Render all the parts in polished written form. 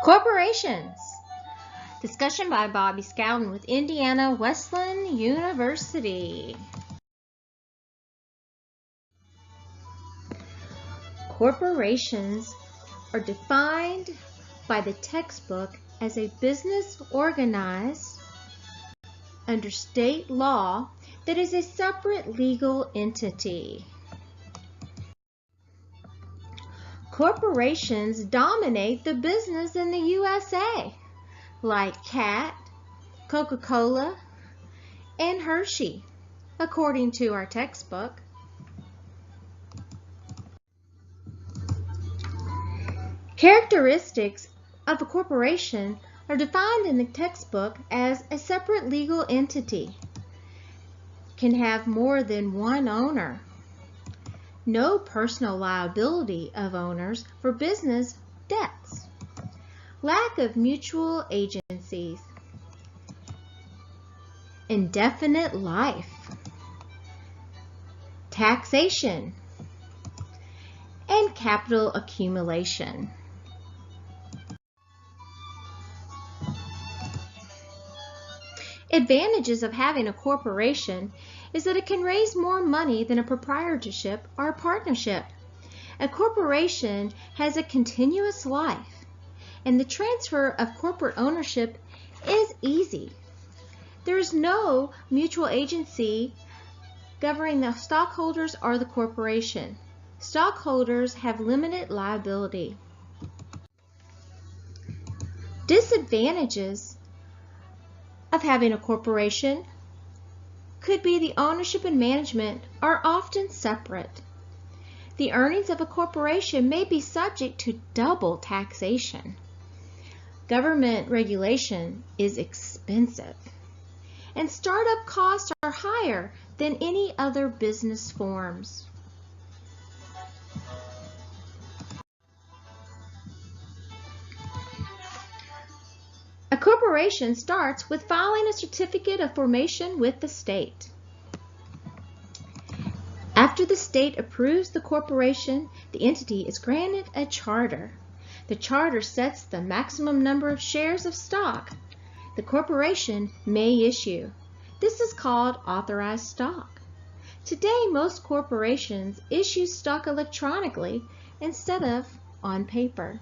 Corporations. Discussion by Bobby Scowden with Indiana Wesleyan University. Corporations are defined by the textbook as a business organized under state law that is a separate legal entity. Corporations dominate the business in the USA, like Cat, Coca-Cola, and Hershey, according to our textbook. Characteristics of a corporation are defined in the textbook as a separate legal entity, can have more than one owner, no personal liability of owners for business debts, lack of mutual agencies, indefinite life, taxation, and capital accumulation. Advantages of having a corporation is that it can raise more money than a proprietorship or a partnership. A corporation has a continuous life, and the transfer of corporate ownership is easy. There is no mutual agency governing the stockholders or the corporation. Stockholders have limited liability. Disadvantages of having a corporation could be the ownership and management are often separate. The earnings of a corporation may be subject to double taxation. Government regulation is expensive, and startup costs are higher than any other business forms. A corporation starts with filing a certificate of formation with the state. After the state approves the corporation, the entity is granted a charter. The charter sets the maximum number of shares of stock the corporation may issue. This is called authorized stock. Today, most corporations issue stock electronically instead of on paper.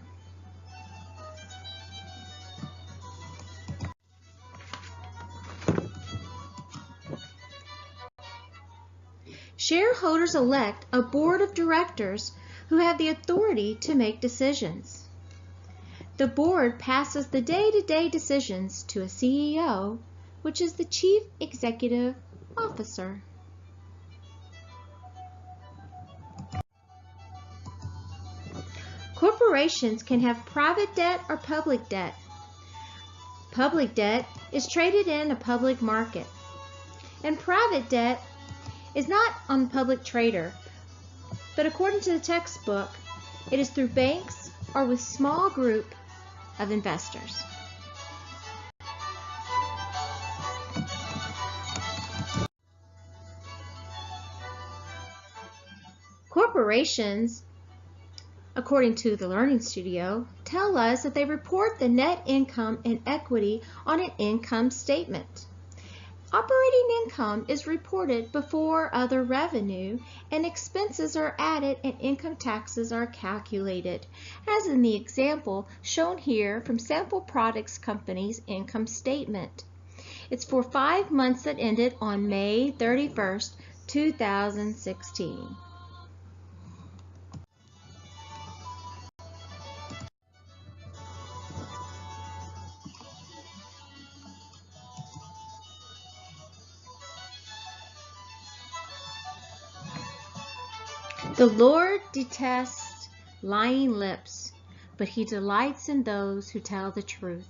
Shareholders elect a board of directors who have the authority to make decisions. The board passes the day-to-day decisions to a CEO, which is the Chief Executive Officer. Corporations can have private debt or public debt. Public debt is traded in a public market, and private debt is not on public trader, but according to the textbook, it is through banks or with small group of investors. Corporations, according to the Learning Studio, tell us that they report the net income and equity on an income statement. Operating income is reported before other revenue, and expenses are added and income taxes are calculated, as in the example shown here from Sample Products Company's income statement. It's for 5 months that ended on May 31st, 2016. The Lord detests lying lips, but he delights in those who tell the truth.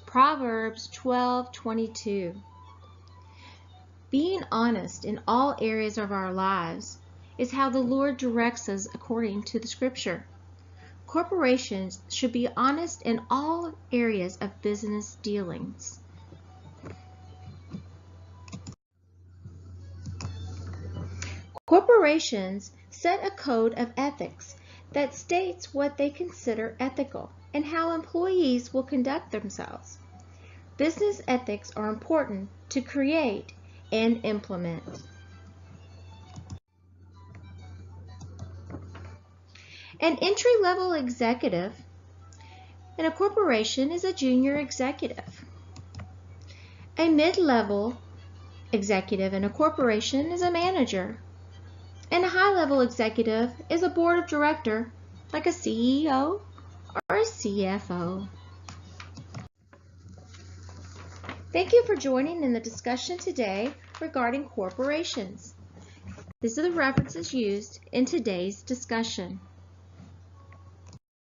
Proverbs 12:22. Being honest in all areas of our lives is how the Lord directs us according to the scripture. Corporations should be honest in all areas of business dealings. Corporations set a code of ethics that states what they consider ethical and how employees will conduct themselves. Business ethics are important to create and implement. An entry-level executive in a corporation is a junior executive. A mid-level executive in a corporation is a manager. And a high-level executive is a board of director, like a CEO or a CFO. Thank you for joining in the discussion today regarding corporations. These are the references used in today's discussion.